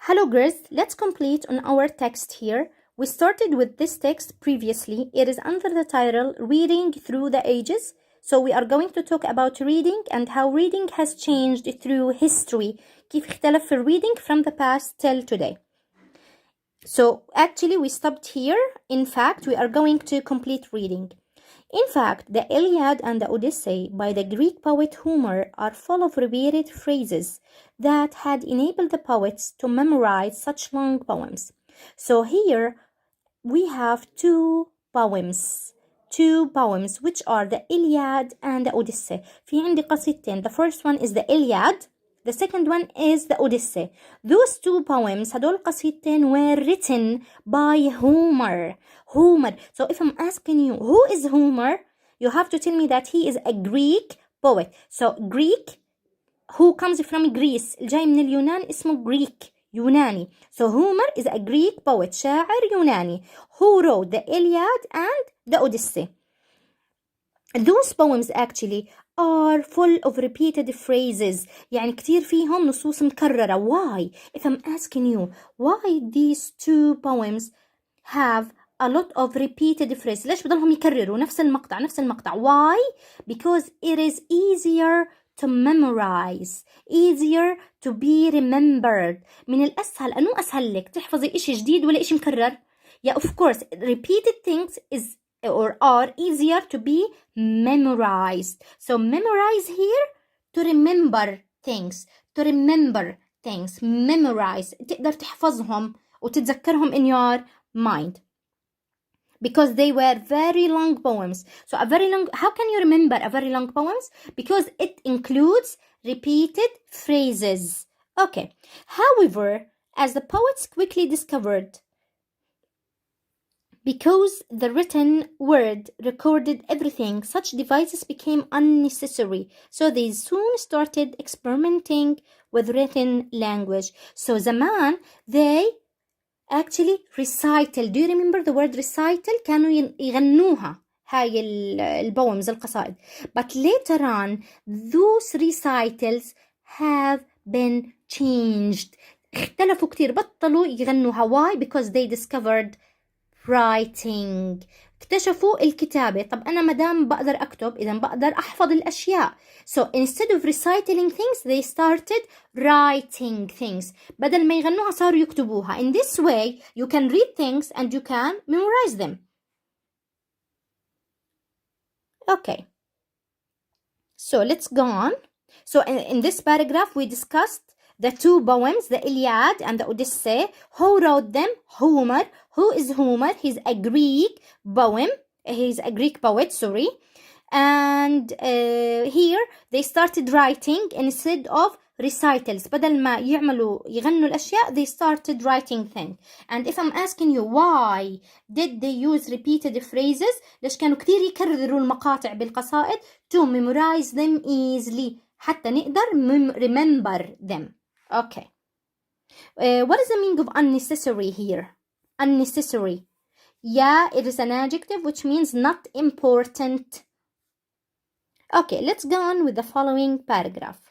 Hello girls, let's complete on our text here. We started with this text previously. It is under the title Reading Through the Ages. So we are going to talk about reading and how reading has changed through history. كيف اختلف في reading from the past till today. So actually we stopped here. In fact, we are going to complete reading. In fact, the Iliad and the Odyssey by the Greek poet Homer are full of repeated phrases that had enabled the poets to memorize such long poems. So here we have two poems which are the Iliad and the Odyssey. في عندي قصيدتين. The first one is the Iliad. The second one is the Odyssey. Those two poems, هدول القصيدتين, were written by Homer. So if I'm asking you, who is Homer? You have to tell me that he is a Greek poet. So Greek, who comes from Greece, الجاي من اليونان اسمه Greek, يوناني. So Homer is a Greek poet, شاعر يوناني, who wrote the Iliad and the Odyssey. Those poems actually are full of repeated phrases. يعني كتير فيهم نصوص مكررة. Why? If I'm asking you, why these two poems have a lot of repeated phrases? ليش بضلهم يكرروا نفس المقطع? Why? Because it is easier to memorize, easier to be remembered. من الأسهل، أنو أسهل لك تحفظي إشي جديد ولا إشي مكرر؟ Yeah, of course, repeated things are easier to be memorized. So memorize here, to remember things, memorize. تقدر تحفظهم وتتذكرهم in your mind. Because they were very long poems. So how can you remember a very long poems? Because it includes repeated phrases. Okay. However, as the poets quickly discovered, because the written word recorded everything, such devices became unnecessary. So they soon started experimenting with written language. So زمان, they actually recital. Do you remember the word recital? كانوا يغنوها هاي البومز القصائد. But later on, those recitals have been changed. اختلفوا كتير, بطلوا يغنوها. Why? Because they discovered writing. اكتشفوا الكتابة. طب أنا مدام بقدر أكتب, إذا بقدر أحفظ الأشياء. So instead of reciting things, they started writing things. بدل ما يغنوها صاروا يكتبوها. In this way, you can read things and you can memorize them. Okay. So let's go on. So in this paragraph, we discussed the two poems, the Iliad and the Odyssey. Who wrote them? Homer. Who is Homer? He's a Greek poet, sorry. And here they started writing instead of recitals. بدل ما يغنوا الأشياء, they started writing things. And if I'm asking you, why did they use repeated phrases? ليش كانوا كتير يكرروا المقاطع بالقصائد? To memorize them easily. حتى نقدر remember them. Okay. What is the meaning of unnecessary here? Unnecessary. Yeah, it is an adjective which means not important. Okay, let's go on with the following paragraph.